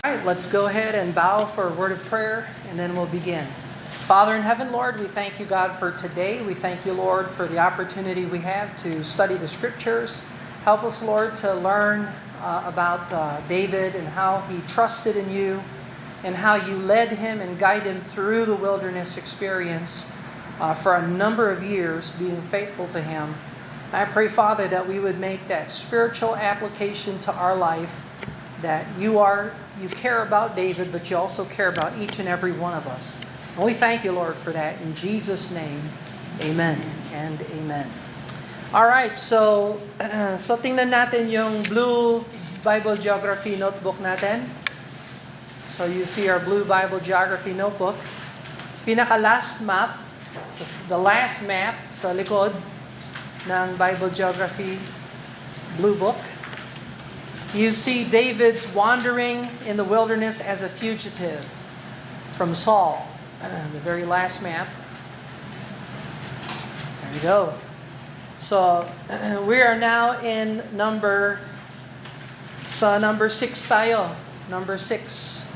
All right, let's go ahead and bow for a word of prayer, and then we'll begin. Father in heaven, Lord, we thank you, God, for today. We thank you, Lord, for the opportunity we have to study the Scriptures. Help us, Lord, to learn about David and how he trusted in you and how you led him and guided him through the wilderness experience for a number of years, being faithful to him. I pray, Father, that we would make that spiritual application to our life, that you care about David, but you also care about each and every one of us. And we thank you, Lord, for that. In Jesus' name, amen and amen. All right, so tingnan natin yung blue Bible Geography notebook natin. So you see our blue Bible Geography notebook. Pinaka-last map, the last map sa likod ng Bible Geography blue book. You see David's wandering in the wilderness as a fugitive from Saul. The very last map. There you go. So, we are now in number 6 tayo. Number 6.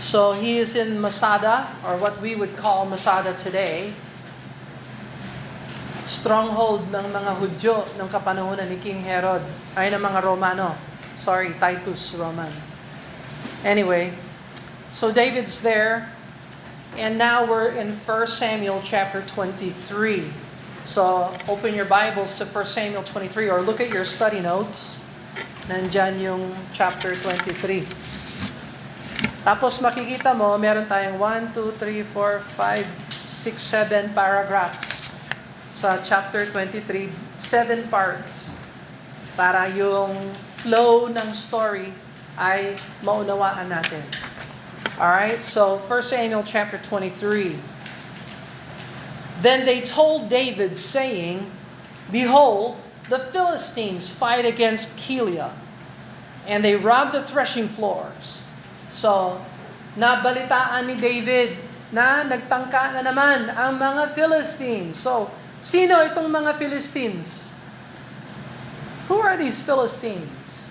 So, he is in Masada, or what we would call Masada today. Stronghold ng mga Hudyo ng kapanahunan ni King Herod, ay ng mga Romano. Sorry, Titus Roman. Anyway, so David's there, and now we're in 1 Samuel chapter 23. So, open your Bibles to 1 Samuel 23 or look at your study notes. Nandyan yung chapter 23. Tapos makikita mo, meron tayong 1, 2, 3, 4, 5, 6, 7 paragraphs. Sa chapter 23, 7 parts para yung flow ng story ay maunawaan natin. Alright, so 1 Samuel chapter 23. Then they told David, saying, Behold, the Philistines fight against Keilah, and they rob the threshing floors. So, nabalitaan ni David na nagtangka na naman ang mga Philistines. So, sino itong mga Philistines? Who are these Philistines?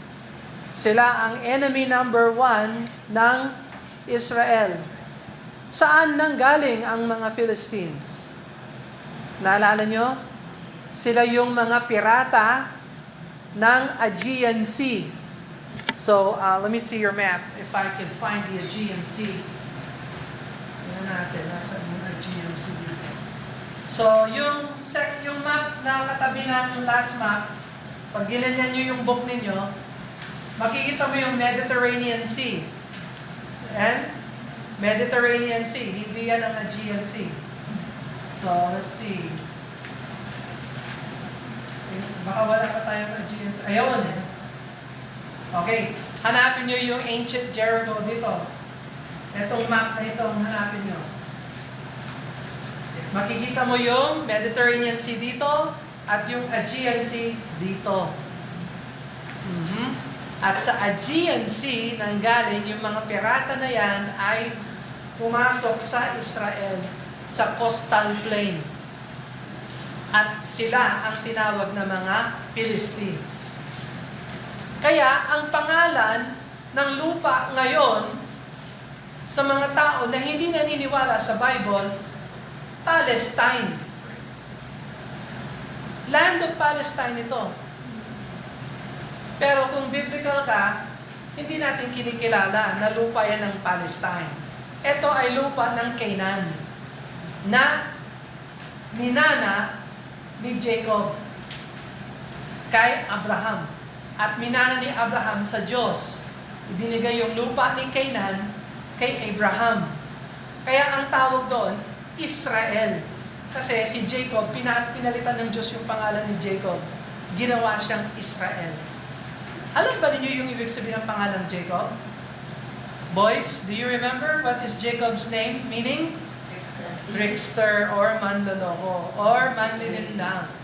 Sila ang enemy number 1 ng Israel. Saan nanggaling ang mga Philistines? Naalala nyo? Sila yung mga pirata ng Aegean Sea. So, let me see your map if I can find the Aegean Sea. Tingnan natin, nasa yung Aegean Sea dito. So, yung map na katabi ng last map, pag ginanyan nyo yung book ninyo, makikita mo yung Mediterranean Sea. And Mediterranean Sea, hindi yan ang Aegean Sea. So, let's see. Baka wala pa tayong Aegean Sea. Ayun eh. Okay, hanapin nyo yung ancient Jericho dito. Itong map na ito, hanapin nyo. Makikita mo yung Mediterranean Sea dito at yung Aegean Sea dito. At sa Aegean Sea, nanggaling yung mga pirata na yan ay pumasok sa Israel, sa coastal plain. At sila ang tinawag na mga Philistines. Kaya ang pangalan ng lupa ngayon sa mga tao na hindi naniniwala sa Bible, Palestine. Land of Palestine ito. Pero kung biblical ka, hindi natin kinikilala na lupa yan ng Palestine. Ito ay lupa ng Canaan na minana ni Jacob kay Abraham. At minana ni Abraham sa Diyos. Ibinigay yung lupa ni Canaan kay Abraham. Kaya ang tawag doon, Israel. Kasi si Jacob, pinalitan ng Diyos yung pangalan ni Jacob. Ginawa siyang Israel. Alam ba ninyo yung ibig sabihin ng pangalan Jacob? Boys, do you remember what is Jacob's name? Meaning? Trickster or manloloko or manlilindang.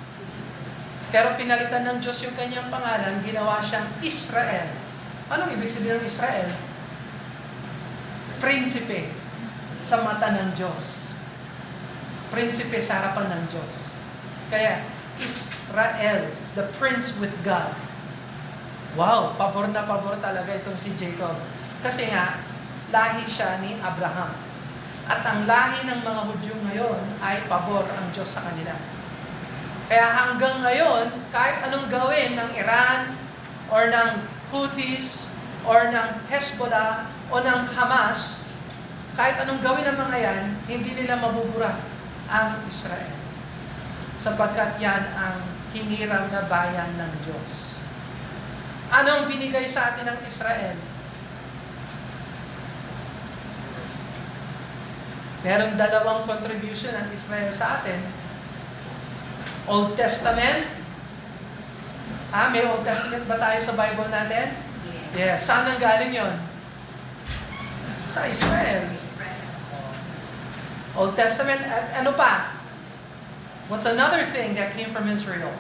Pero pinalitan ng Diyos yung kanyang pangalan, ginawa siyang Israel. Anong ibig sabihin ng Israel? Prinsipe sa mata ng Diyos. Prinsipe sa harapan ng Diyos. Kaya, Israel, the prince with God. Wow, pabor na pabor talaga itong si Jacob. Kasi nga, lahi siya ni Abraham. At ang lahi ng mga Hudyo ngayon ay pabor ang Diyos sa kanila. Kaya hanggang ngayon, kahit anong gawin ng Iran, or ng Houthis, or ng Hezbollah, o ng Hamas, kahit anong gawin ng mga yan, hindi nila mabubura ang Israel. Sapagkat yan ang hinirang na bayan ng Diyos. Ano ang binigay sa atin ng Israel? Merong dalawang contribution ng Israel sa atin. Old Testament. May Old Testament ba tayo sa Bible natin? Yes. Saan ang galing yon? Sa Israel. Old Testament. At ano pa? What's another thing that came from Israel?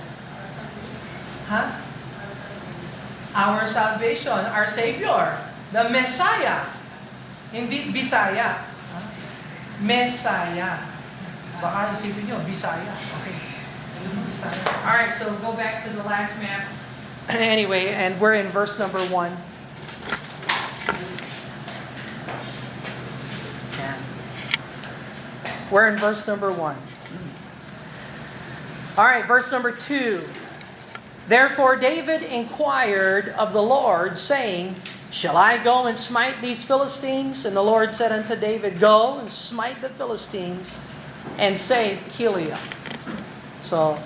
Our salvation. Our Savior. The Messiah. Hindi Bisaya. Messiah. Baka isipin nyo, Bisaya. Okay. Bisaya. Alright, so go back to the last map. Anyway, and we're in verse number 1. We're in verse number 1. Alright, verse number 2. Therefore David inquired of the Lord, saying, Shall I go and smite these Philistines? And the Lord said unto David, Go and smite the Philistines and save Keilah. So,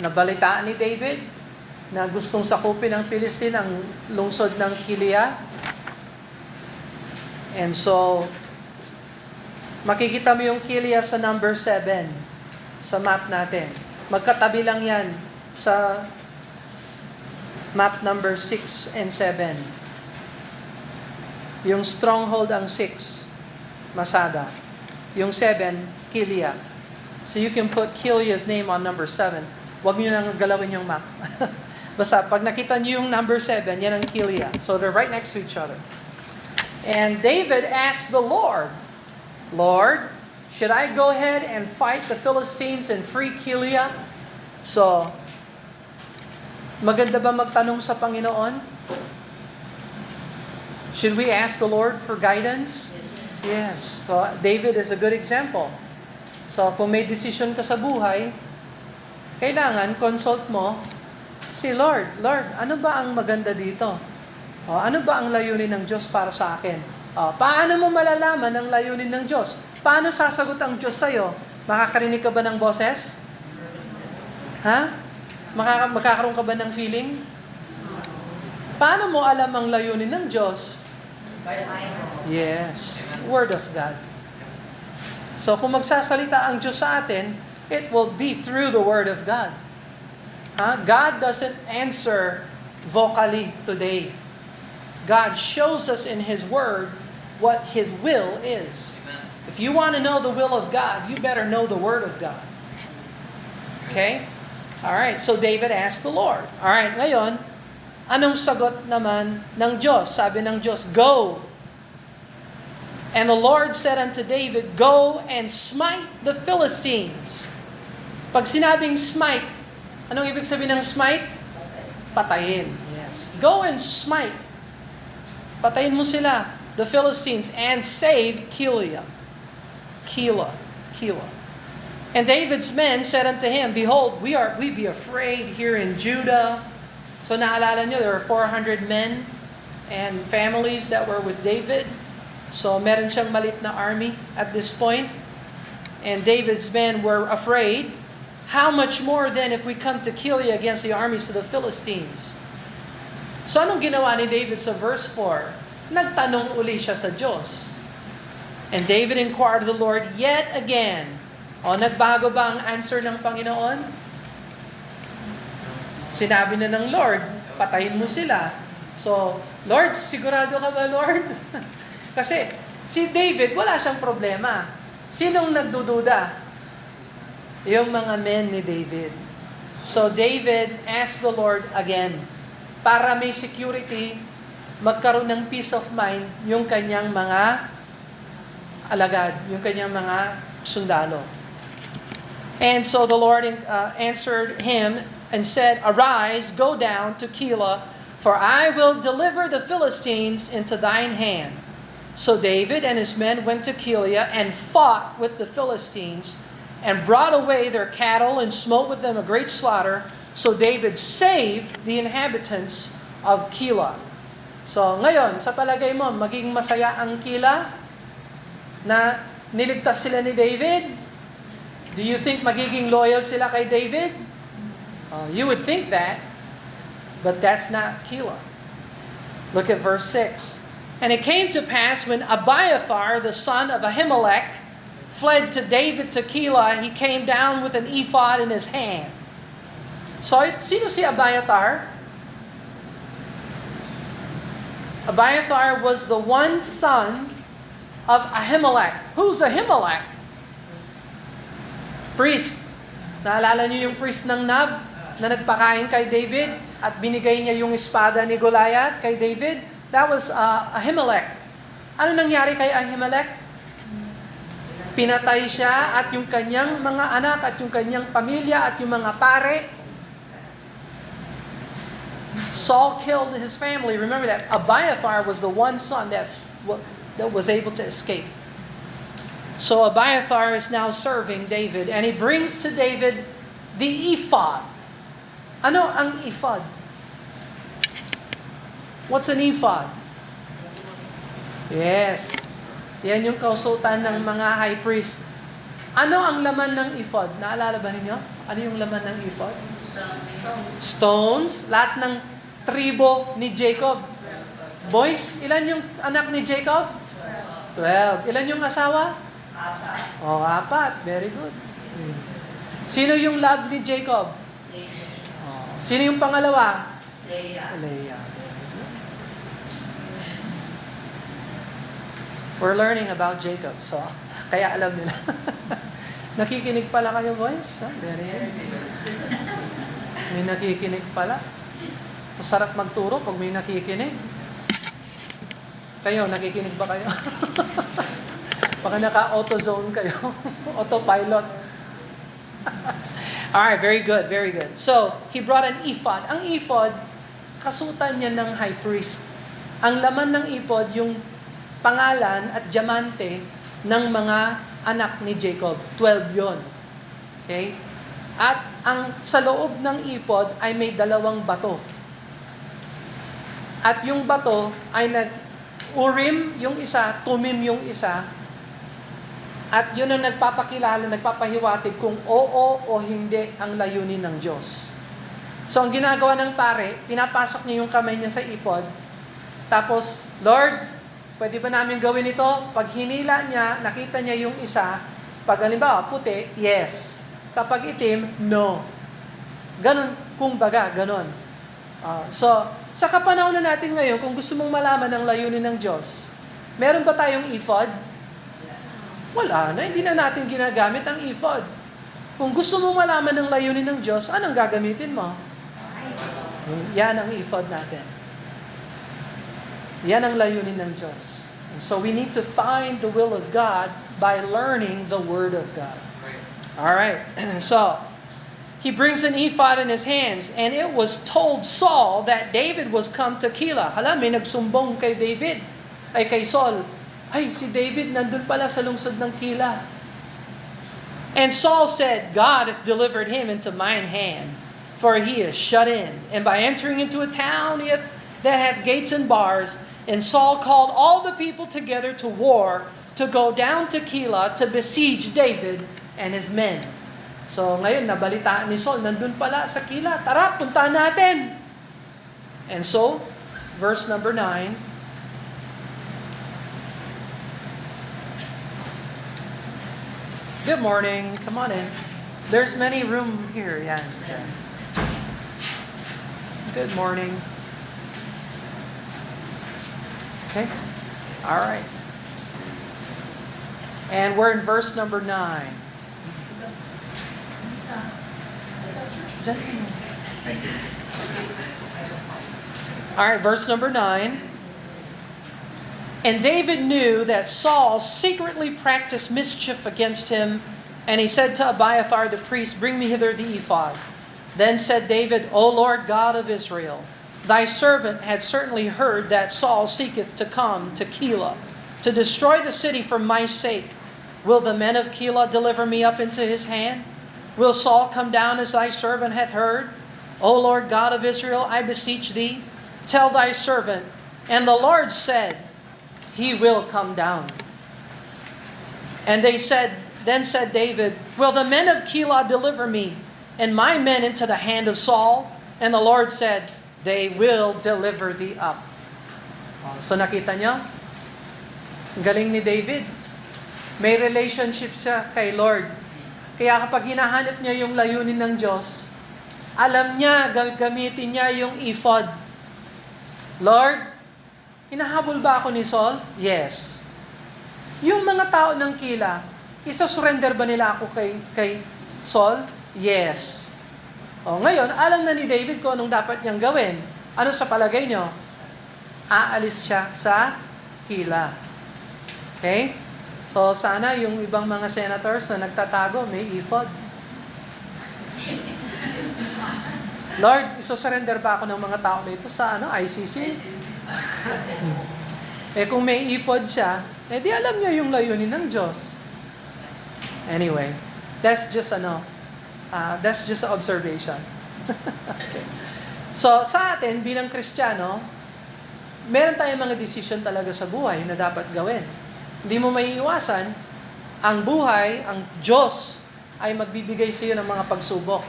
nabalitaan ni David na gustong sakupin ng Philistine ang lungsod ng Keilah. And so, makikita mo yung Keilah sa number 7 sa map natin. Magkatabi lang yan sa map number 6 and 7. Yung stronghold ang 6, Masada. Yung 7, Keilah. So you can put Keilah's name on number 7. Huwag niyo nang galawin yung map. Basta pag nakita niyo yung number 7, yan ang Keilah. So they're right next to each other. And David asked the Lord, Lord, should I go ahead and fight the Philistines and free Keilah? So, maganda ba magtanong sa Panginoon? Should we ask the Lord for guidance? Yes. So, David is a good example. So, kung may decision ka sa buhay, kailangan consult mo si Lord. Lord, ano ba ang maganda dito? Ano ba ang layunin ng Diyos para sa akin? Paano mo malalaman ang layunin ng Diyos? Paano sasagot ang Diyos sa'yo? Makakarinig ka ba ng boses? Magkakaroon ka ba ng feeling? Paano mo alam ang layunin ng Diyos? Yes. Word of God. So kung magsasalita ang Diyos sa atin, it will be through the Word of God. God doesn't answer vocally today. God shows us in His Word what His will is. If you want to know the will of God, you better know the Word of God. Okay? Alright, so David asked the Lord. Alright, ngayon, anong sagot naman ng Diyos? Sabi ng Diyos, Go! And the Lord said unto David, Go and smite the Philistines. Pag sinabing smite, anong ibig sabihin ng smite? Patayin. Yes. Go and smite. Patayin mo sila, the Philistines, and save Keilah. Keilah. And David's men said unto him, Behold, we be afraid here in Judah. So naalala nyo, there were 400 men and families that were with David. So meron siyang malit na army at this point. And David's men were afraid. How much more then if we come to Keilah against the armies of the Philistines? So anong ginawa ni David sa verse 4? Nagtanong uli siya sa Diyos. And David inquired of the Lord yet again. Nagbago ba ang answer ng Panginoon? Sinabi na ng Lord, patayin mo sila. So, Lord, sigurado ka ba, Lord? Kasi si David, wala siyang problema. Sinong nagdududa? Yung mga men ni David. So David asked the Lord again, para may security, magkaroon ng peace of mind yung kanyang mga alagad, yung kanyang mga sundalo. And so the Lord answered him and said, Arise, go down to Keilah, For I will deliver the Philistines into thine hand. So David and his men went to Keilah and fought with the Philistines and brought away their cattle and smote with them a great slaughter. So David saved the inhabitants of Keilah. So ngayon, sa palagay mo, magiging masaya ang Keilah na niligtas sila ni David? Do you think magiging loyal sila kay David? You would think that, but that's not Keilah. Look at verse 6. And it came to pass when Abiathar, the son of Ahimelech, fled to David to Keilah, he came down with an ephod in his hand. So, sino si Abiathar? Abiathar was the one son of Ahimelech. Who's Ahimelech? Priest. Naalala niyo yung priest ng Nob na nagpakain kay David at binigay niya yung espada ni Goliath kay David? That was Ahimelech. Ano nangyari kay Ahimelech? Pinatay siya at yung kanyang mga anak at yung kanyang pamilya at yung mga pare. Saul killed his family. Remember that Abiathar was the one son that was able to escape. So Abiathar is now serving David and he brings to David the ephod. Ano ang ephod? What's an ephod? Yes. Yan yung kausutan ng mga high priest. Ano ang laman ng ephod? Naalala ba ninyo? Ano yung laman ng ephod? Stones. Lahat ng tribo ni Jacob. Boys, ilan yung anak ni Jacob? 12. Ilan yung asawa? 4. Very good. Sino yung love ni Jacob? Sino yung pangalawa? Leah. We're learning about Jacob, so kaya alam nila. Nakikinig pala kayo, boys? Very good. May nakikinig pala. Masarap magturo pag may nakikinig. Kayo, nakikinig ba kayo? Baka naka-auto-zone kayo. Autopilot. Alright, very good, very good. So, he brought an ephod. Ang ephod, kasutan niya ng high priest. Ang laman ng ephod, yung pangalan at diamante ng mga anak ni Jacob. 12 yon. Okay? At ang sa loob ng ephod ay may 2 bato. At yung bato ay Urim yung isa, Tumim yung isa. At yun ang nagpapakilala, nagpapahiwatig kung oo o hindi ang layunin ng Diyos. So ang ginagawa ng pare, pinapasok niya yung kamay niya sa ephod. Tapos, Lord, pwede ba namin gawin ito? Pag hinila niya, nakita niya yung isa. Pag halimbawa, puti, yes. Kapag itim, no. Ganon, kumbaga, ganon. So, sa kapanahon na natin ngayon, kung gusto mong malaman ang layunin ng Diyos, meron ba tayong ephod? Wala na, hindi na natin ginagamit ang ephod. Kung gusto mong malaman ang layunin ng Diyos, anong gagamitin mo? Yan ang ephod natin. Yan ang layunin ng Diyos. And so we need to find the will of God by learning the Word of God. All right. So, he brings an ephod in his hands, and it was told Saul that David was come to Keilah. Hala, may nagsumbong kay David, ay kay Saul. Ay, si David nandun pala sa lungsod ng Keilah. And Saul said, God hath delivered him into mine hand, for he is shut in. And by entering into a town that hath gates and bars, and Saul called all the people together to war, to go down to Keilah to besiege David and his men. So ngayon, nabalitaan ni Saul, nandun pala sa Keilah. Tara, puntahan natin. And so, verse number 9. Good morning. Come on in. There's many room here. Yan. Good morning. Okay. All right. And we're in verse number 9. All right, verse number 9. And David knew that Saul secretly practiced mischief against him, and he said to Abiathar the priest, Bring me hither the ephod. Then said David, O Lord God of Israel, Thy servant had certainly heard that Saul seeketh to come to Keilah, to destroy the city for my sake. Will the men of Keilah deliver me up into his hand? Will Saul come down as thy servant hath heard? O Lord God of Israel, I beseech thee, tell thy servant. And the Lord said, He will come down. And then said David, Will the men of Keilah deliver me and my men into the hand of Saul? And the Lord said, They will deliver thee up. So nakita nyo? Ang galing ni David. May relationship siya kay Lord. Kaya kapag hinahanap niya yung layunin ng Diyos, alam niya, gagamitin niya yung ephod. Lord, hinahabol ba ako ni Saul? Yes. Yung mga tao ng Keilah, isa-surrender ba nila ako kay Saul? Yes. O ngayon, alam na ni David kung anong dapat niyang gawin. Ano sa palagay niyo? Aalis siya sa Keilah. Okay? So sana yung ibang mga senators na nagtatago, may ephod. Lord, iso-surrender ba ako ng mga tao na ito sa ICC? Kung may ephod siya, di alam niya yung layunin ng Diyos. Anyway, that's just an observation. Okay. So sa atin bilang Kristiyano, meron tayong mga decision talaga sa buhay na dapat gawin. Hindi mo maiiwasan, ang buhay, ang Diyos ay magbibigay sa iyo ng mga pagsubok.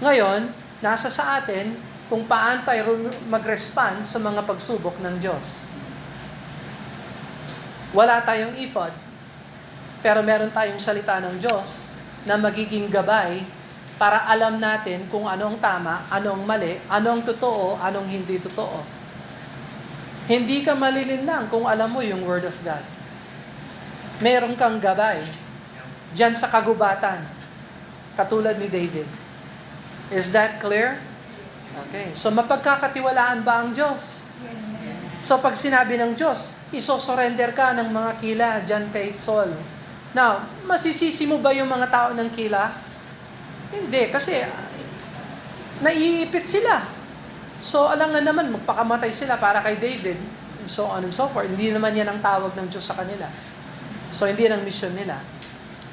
Ngayon, nasa sa atin kung paano tayo mag-respond sa mga pagsubok ng Diyos. Wala tayong ephod, pero meron tayong salita ng Diyos na magiging gabay para alam natin kung anong tama, anong mali, anong totoo, anong hindi totoo. Hindi ka malilinlang kung alam mo yung Word of God. Meron kang gabay diyan sa kagubatan, katulad ni David. Is that clear? Okay. So mapagkakatiwalaan ba ang Diyos? So pag sinabi ng Diyos, iso-surrender ka ng mga Keilah diyan kay Saul. Now, masisisi mo ba yung mga tao ng Keilah? Hindi, kasi naiipit sila. So alangan naman, magpakamatay sila para kay David, and so on and so forth. Hindi naman yan ang tawag ng Diyos sa kanila. So hindi yan ang mission nila.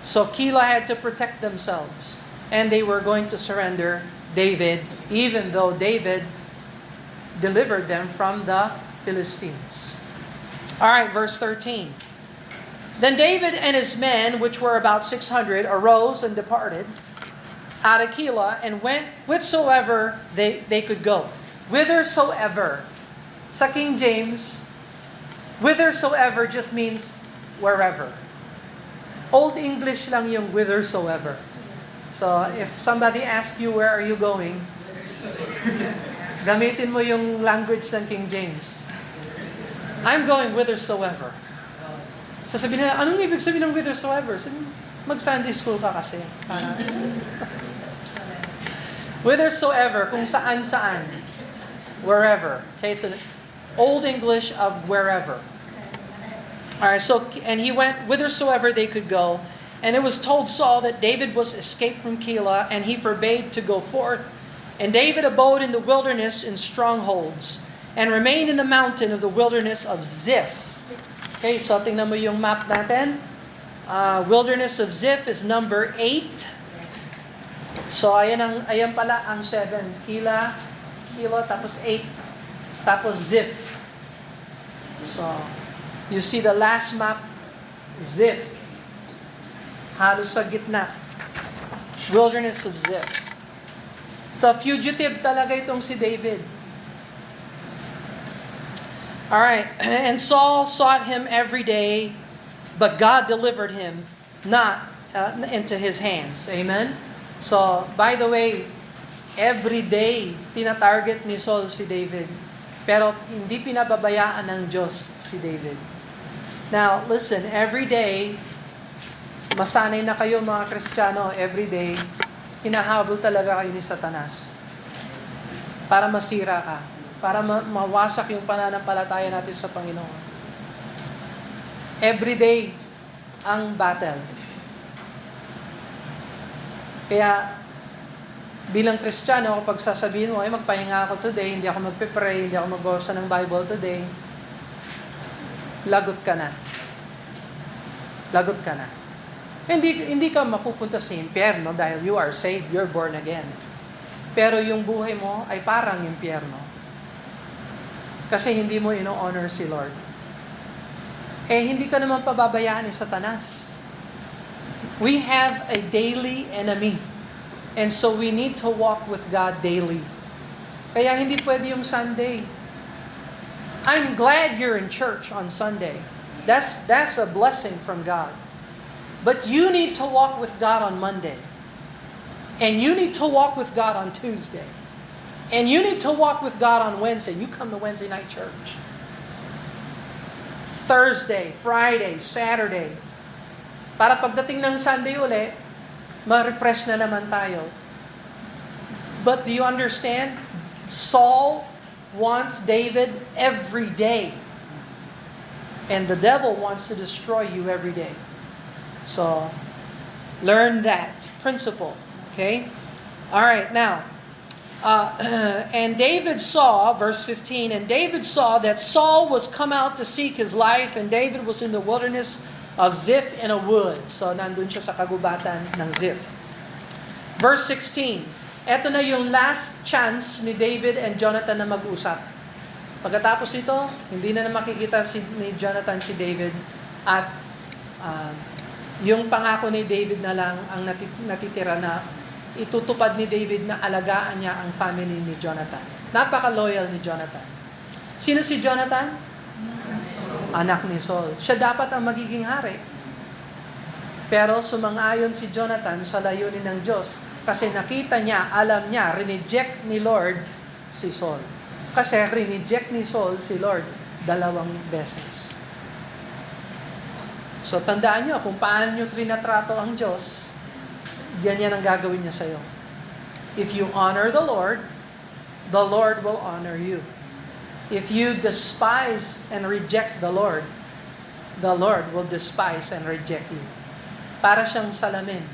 So Keilah had to protect themselves. And they were going to surrender David, even though David delivered them from the Philistines. Alright, verse 13. Then David and his men, which were about 600, arose and departed out of Keilah and went whithersoever they could go. Whithersoever. Sa King James, whithersoever just means wherever. Old English lang yung whithersoever. So, if somebody asks you, where are you going? Gamitin mo yung language ng King James. I'm going whithersoever. Sasabihin nila, anong ibig sabihin ng whithersoever? Mag-Sunday school ka kasi. Whithersoever, kung saan-saan. Wherever. Okay, so Old English of wherever. Alright, so, and he went whithersoever they could go. And it was told Saul that David was escaped from Keilah, and he forbade to go forth. And David abode in the wilderness in strongholds, and remained in the mountain of the wilderness of Ziph. Okay, so tingnan mo yung map natin. Wilderness of Ziph is number 8. So ayan pala ang 7. Keilah, tapos 8, tapos Ziph. So, you see the last map, Ziph. Halos sa gitna. Wilderness of Ziph. So, fugitive talaga itong si David. Alright, and Saul sought him every day, but God delivered him not into his hands. Amen? So, by the way, every day, tinatarget ni Saul si David. Pero hindi pinababayaan ng Diyos si David. Now, listen, every day, masanay na kayo mga Kristiyano, every day, hinahabol talaga kayo ni Satanas. Para masira ka. Para mawasak yung pananampalataya natin sa Panginoon. Every day, ang battle. Kaya, Bilang Kristiyano, kapag sasabihin mo, magpahinga ako today, hindi ako magpe-pray, hindi ako magbasa ng Bible today, lagot ka na. Lagot ka na. Hindi ka mapupunta sa impyerno dahil you are saved, you're born again. Pero yung buhay mo ay parang impyerno. Kasi hindi mo ino-honor si Lord. Hindi ka naman pababayaan ni Satanas. We have a daily enemy. And so we need to walk with God daily. Kaya hindi pwede yung Sunday. I'm glad you're in church on Sunday. That's a blessing from God. But you need to walk with God on Monday. And you need to walk with God on Tuesday. And you need to walk with God on Wednesday. You come to Wednesday night church. Thursday, Friday, Saturday. Para pagdating ng Sunday uli, ma-refresh na naman tayo. But do you understand? Saul wants David every day. And the devil wants to destroy you every day. So, learn that principle. Okay? All right, now, and David saw, verse 15, and David saw that Saul was come out to seek his life, and David was in the wilderness of Ziph in a wood. So, nandun siya sa kagubatan ng Ziph. Verse 16, eto na yung last chance ni David and Jonathan na mag-usap. Pagkatapos ito, hindi na makikita ni Jonathan si David at yung pangako ni David na lang ang natitira na itutupad ni David na alagaan niya ang family ni Jonathan. Napaka-loyal ni Jonathan. Sino si Jonathan? Anak ni Saul. Siya dapat ang magiging hari. Pero sumang-ayon si Jonathan sa layunin ng Diyos kasi nakita niya, alam niya, rineject ni Lord si Saul. Kasi rineject ni Saul si Lord 2 beses. So tandaan niyo kung paano niyo trinatrato ang Diyos, yan ang gagawin niya sa'yo. If you honor the Lord will honor you. If you despise and reject the Lord will despise and reject you. Para siyang salamin.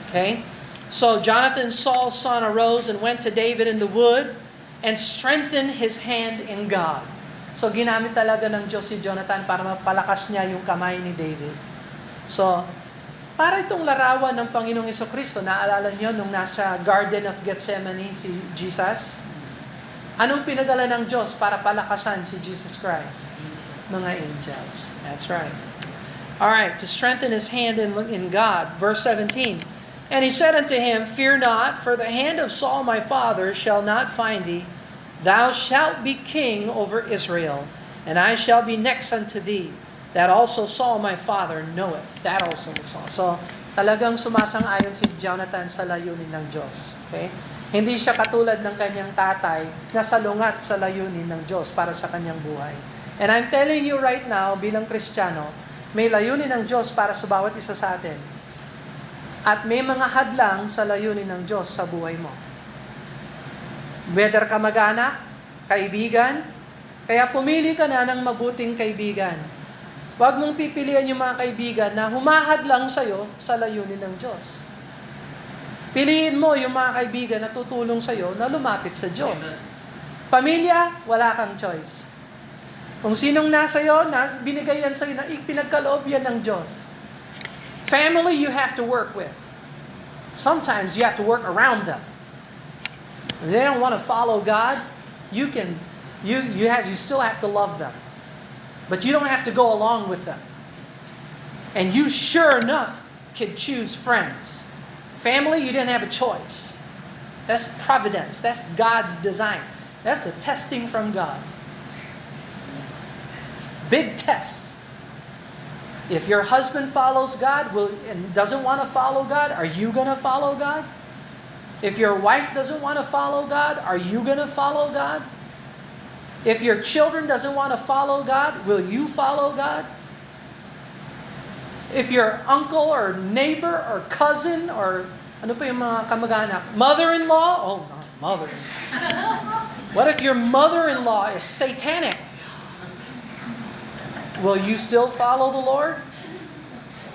Okay? So Jonathan, Saul's son, arose and went to David in the wood and strengthened his hand in God. So ginamit talaga ng Diyos si Jonathan para mapalakas niya yung kamay ni David. So, para itong larawan ng Panginoong Jesucristo, naalala niyo nung nasa Garden of Gethsemane si Jesus? Anong pinadala ng Diyos para palakasan si Jesus Christ? Mga angels. That's right. All right, to strengthen his hand in God. Verse 17. And he said unto him, Fear not, for the hand of Saul my father shall not find thee. Thou shalt be king over Israel, and I shall be next unto thee. That also Saul my father knoweth. That also Saul. So, talagang sumasang-ayon si Jonathan sa layunin ng Diyos. Okay? Hindi siya katulad ng kanyang tatay na salungat sa layunin ng Diyos para sa kanyang buhay. And I'm telling you right now, bilang Kristiyano, may layunin ng Diyos para sa bawat isa sa atin. At may mga hadlang sa layunin ng Diyos sa buhay mo. Whether ka mag-anak, kaibigan, kaya pumili ka na ng mabuting kaibigan. Huwag mong pipilian yung mga kaibigan na humahad lang sa'yo sa layunin ng Diyos. Piliin mo yung mga kaibigan na tutulong sa'yo na lumapit sa Diyos. Pamilya, wala kang choice. Kung sinong nasa iyo, na binigay yan sa'yo, na pinagkaloob yan ng Diyos. Family, you have to work with. Sometimes you have to work around them. If they don't want to follow God, you still have to love them. But you don't have to go along with them. And you sure enough can choose friends. Family, you didn't have a choice. That's providence. That's God's design. That's a testing from God. Big test. If your husband follows God and doesn't want to follow God, are you going to follow God? If your wife doesn't want to follow God, are you going to follow God? If your children doesn't want to follow God, will you follow God? If your uncle or neighbor or cousin or ano pa yung mga kamag-anak, mother-in-law? Oh, no, mother-in-law. What if your mother-in-law is satanic? Will you still follow the Lord?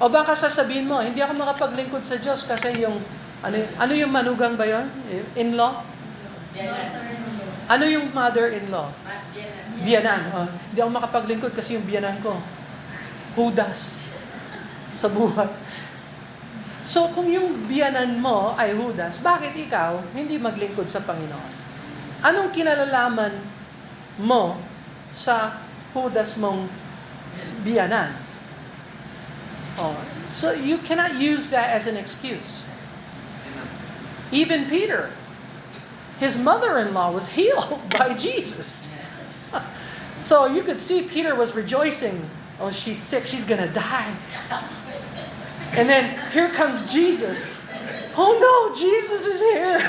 O baka sasabihin mo, hindi ako makapaglingkod sa Diyos kasi yung Ano yung manugang ba yun? In-law? Ano yung mother-in-law? Biyanan. Oh, hindi ako makapaglingkod kasi yung biyanan ko. Judas. Sa buhay. So, kung yung biyanan mo ay Judas, bakit ikaw hindi maglingkod sa Panginoon? Anong kinalalaman mo sa Judas mong biyanan? Oh, so you cannot use that as an excuse. Even Peter, his mother-in-law was healed by Jesus. So you could see Peter was rejoicing. Oh, she's sick. She's going to die. And then here comes Jesus. Oh no, Jesus is here.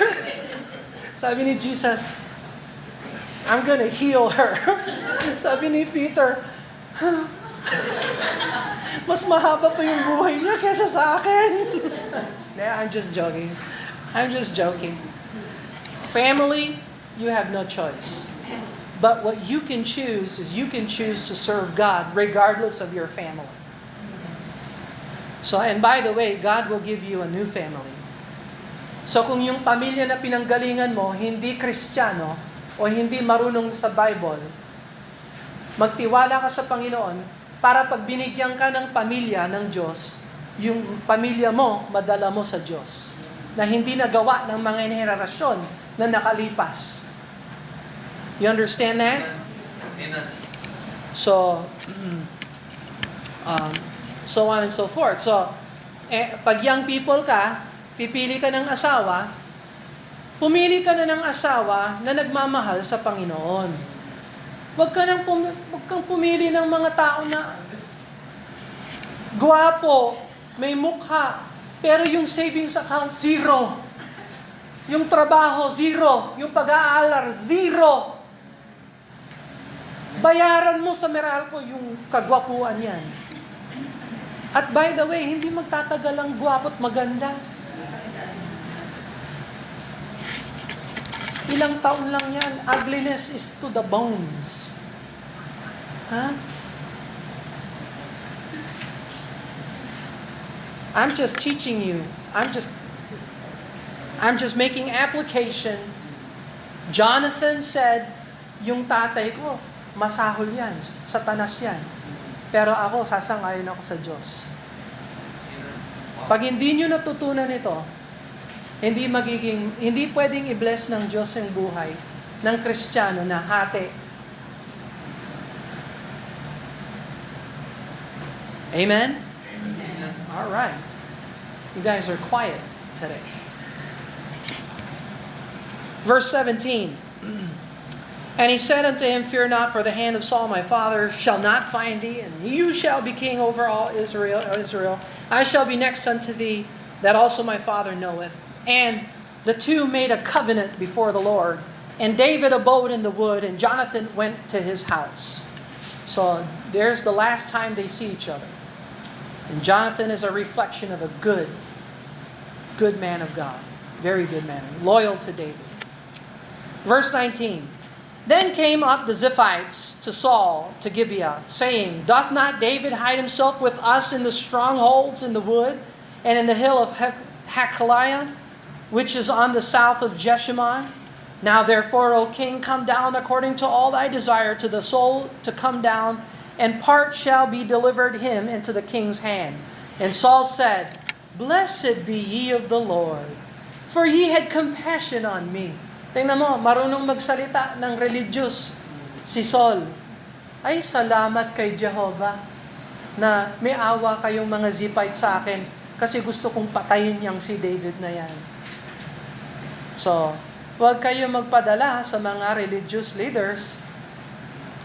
Sabi ni Jesus, I'm going to heal her. Sabi ni Peter, mas mahaba pa yung buhay niya kesa sa akin. Yeah, I'm just joking. Family, you have no choice. But what you can choose is you can choose to serve God regardless of your family. So, and by the way, God will give you a new family. So kung yung pamilya na pinanggalingan mo, hindi Kristiyano o hindi marunong sa Bible, magtiwala ka sa Panginoon para pag binigyan ka ng pamilya ng Diyos, yung pamilya mo, madala mo sa Diyos. Na hindi nagawa ng mga henerasyon na nakalipas. You understand that? So, so on and so forth. So, pag young people ka, pipili ka ng asawa, pumili ka na ng asawa na nagmamahal sa Panginoon. Huwag kang pumili ng mga tao na gwapo, may mukha, pero yung savings account, zero. Yung trabaho, zero. Yung pag-aaral, zero. Bayaran mo sa Meralco yung kagwapuan yan. At by the way, hindi magtatagal ang gwapo't maganda. Ilang taon lang yan. Ugliness is to the bones. Huh? I'm just teaching you. I'm just making application. Jonathan said, yung tatay ko, masahol yan. Satanas yan. Pero ako, sasangayon ako sa Diyos. Pag hindi nyo natutunan ito, hindi pwedeng i-bless ng Diyos ang buhay ng Kristiyano na hati. Amen? All right. You guys are quiet today. Verse 17. And he said unto him, Fear not, for the hand of Saul my father shall not find thee, and you shall be king over all Israel. I shall be next unto thee, that also my father knoweth. And the two made a covenant before the Lord. And David abode in the wood, and Jonathan went to his house. So there's the last time they see each other. And Jonathan is a reflection of a good man of God. Very good man. Loyal to David. Verse 19. Then came up the Ziphites to Saul, to Gibeah, saying, Doth not David hide himself with us in the strongholds in the wood, and in the hill of Hakaliah, which is on the south of Jeshimon? Now therefore, O king, come down according to all thy desire to the soul to come down, and part shall be delivered him into the king's hand. And Saul said, Blessed be ye of the Lord, for ye had compassion on me. Tingnan mo, marunong magsalita ng religious si Saul. Ay, salamat kay Jehovah na may awa kayong mga Zipite sa akin kasi gusto kong patayin yang si David na yan. So, huwag kayo magpadala sa mga religious leaders.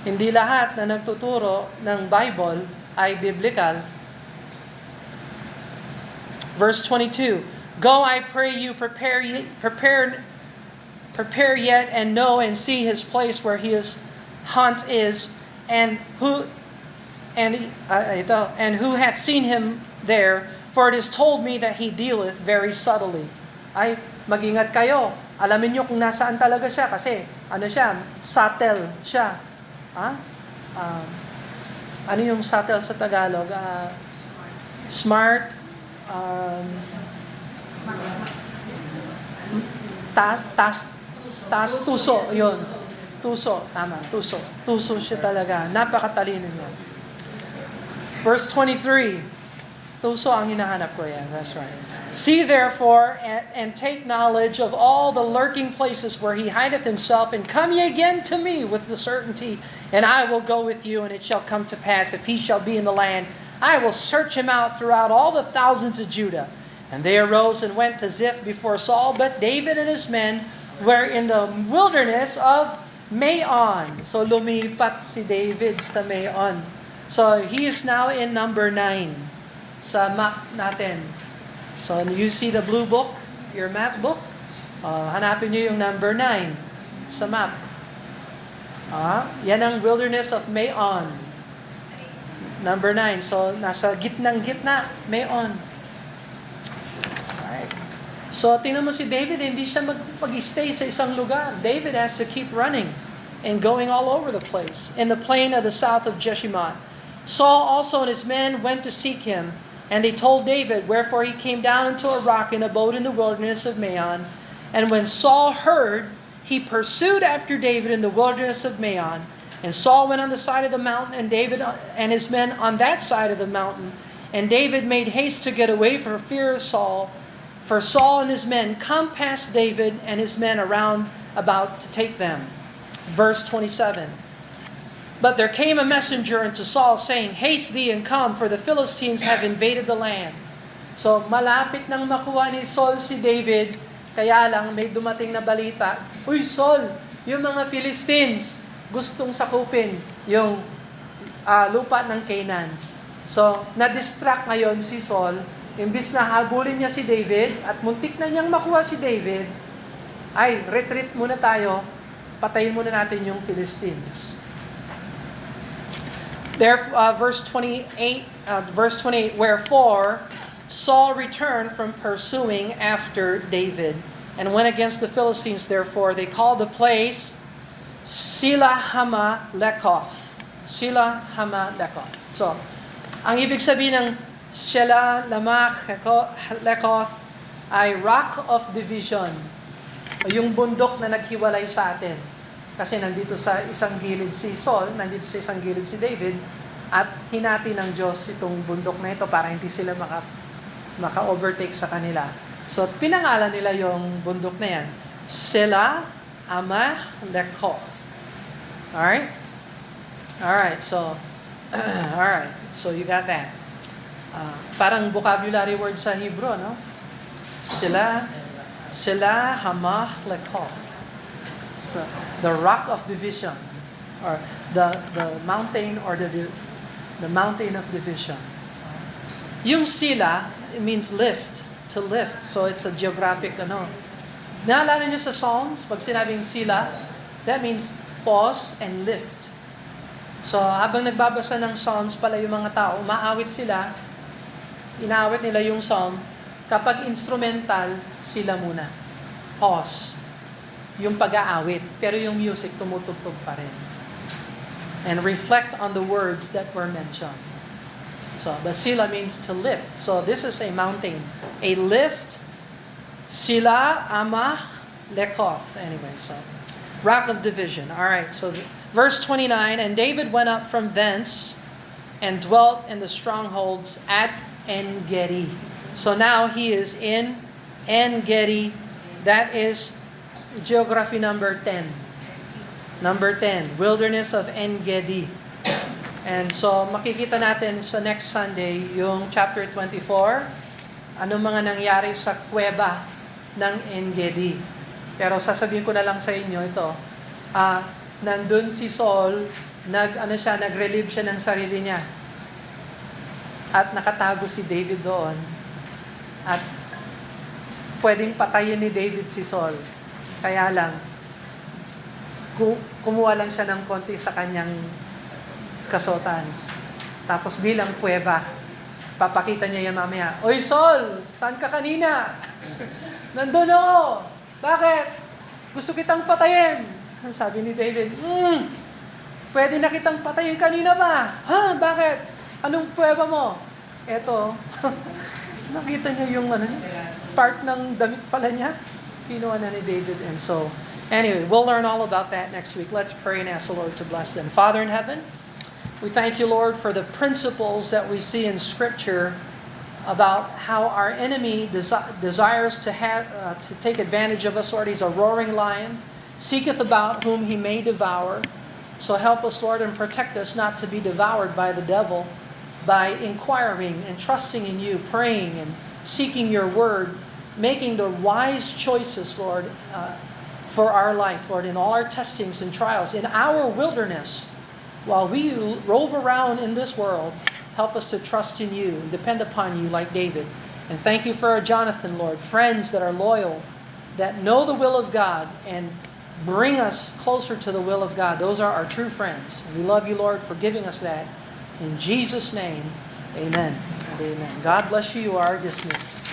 Hindi lahat na nagtuturo ng Bible ay biblical. Verse 22, Go, I pray you, prepare yet and know and see his place where his haunt is, and who hath seen him there, for it is told me that he dealeth very subtly. Ay, mag-ingat kayo. Alamin nyo kung nasaan talaga siya kasi subtle siya. Ano yung subtle sa Tagalog? Smart. taas tuso, yun. Tuso, tama, tuso. Tuso siya talaga. Napakatalino niya. Verse 23. Tuso ang hinahanap ko yan. That's right. See therefore, and take knowledge of all the lurking places where he hideth himself, and come ye again to me with the certainty, and I will go with you, and it shall come to pass, if he shall be in the land, I will search him out throughout all the thousands of Judah. And they arose and went to Ziph before Saul, but David and his men were in the wilderness of Maon. So lumipat si David sa Maon. So he is now in number 9 sa map natin. So you see the blue book, your map book. Hanapin niyo yung number 9 sa map. Yan ang wilderness of Maon. Number 9. So nasa gitnang-gitna, Maon. Alright. So tingnan mo si David, hindi siya mag-stay sa isang lugar. David has to keep running and going all over the place. In the plain of the south of Jeshimon. Saul also and his men went to seek him. And they told David, wherefore he came down into a rock and abode in the wilderness of Maon. And when Saul heard, he pursued after David in the wilderness of Maon. And Saul went on the side of the mountain, and David and his men on that side of the mountain. And David made haste to get away for fear of Saul. For Saul and his men compassed David and his men around about to take them. Verse 27. But there came a messenger unto Saul, saying, Haste thee and come, for the Philistines have invaded the land. So malapit nang makuha ni Saul si David, kaya lang may dumating na balita, Uy Saul, yung mga Philistines gustong sakupin yung lupa ng Canaan. So na-distract ngayon si Saul, imbis na habulin niya si David, at muntik na niyang makuha si David, ay retreat muna tayo, patayin muna natin yung Philistines. Verse 28, wherefore Saul returned from pursuing after David and went against the Philistines. Therefore they called the place Sila-Hama-Lekoth. Sila-Hama-Lekoth. So, ang ibig sabihin ng Sila-Hama-Lekoth ay Rock of Division. Yung bundok na naghiwalay sa atin. Kasi nandito sa isang gilid si Saul, nandito sa isang gilid si David, at hinati ng Diyos itong bundok na ito para hindi sila maka-overtake sa kanila. So, pinangalan nila yung bundok na yan, Sela Ama-Lekoth. Alright? Alright, so, alright, so you got that. Parang vocabulary word sa Hebrew, no? Sela Hama-Lekoth. The rock of division, or the mountain, or the mountain of division. Yung sila, it means lift, to lift. So it's a geographic Naalala niyo sa Psalms, pag sinabing sila, that means pause and lift. So habang nagbabasa ng Psalms pala yung mga tao, umaawit sila, inaawit nila yung Psalm, kapag instrumental, sila muna. Pause. Yung pag-aawit, pero yung music tumutugtog pa rin. And reflect on the words that were mentioned. So, Basila means to lift. So, this is a mountain. A lift, Sila Amah Lekoth. Anyway, so, rock of division. All right, so verse 29, and David went up from thence and dwelt in the strongholds at En-Gedi. So now he is in En-Gedi. That is geography number 10. Number 10, wilderness of En-Gedi. And so makikita natin sa next Sunday yung chapter 24, ano mga nangyari sa kuweba ng En-Gedi. Pero sasabihin ko na lang sa inyo ito, nandun si Saul, nag-relieve siya ng sarili niya. At nakatago si David doon. At pwedeng patayin ni David si Saul. Kaya lang, kumuha lang siya ng konti sa kanyang kasuotan. Tapos bilang kuweba, papakita niya yan mamaya, Oy Saul, saan ka kanina? Nandun ako. Bakit? Gusto kitang patayin. Sabi ni David, pwede na kitang patayin kanina ba? Ha? Bakit? Anong kuweba mo? Eto. Nakita niyo yung part ng damit pala niya? Pino and Nanay David. And so, anyway, we'll learn all about that next week. Let's pray and ask the Lord to bless them. Father in heaven, we thank you, Lord, for the principles that we see in Scripture about how our enemy desires to take advantage of us, Lord. He's a roaring lion, seeketh about whom he may devour. So help us, Lord, and protect us not to be devoured by the devil by inquiring and trusting in you, praying and seeking your word, making the wise choices, Lord, for our life, Lord, in all our testings and trials, in our wilderness. While we rove around in this world, help us to trust in you and depend upon you like David. And thank you for our Jonathan, Lord, friends that are loyal, that know the will of God and bring us closer to the will of God. Those are our true friends. And we love you, Lord, for giving us that. In Jesus' name, amen and amen. God bless you. You are dismissed.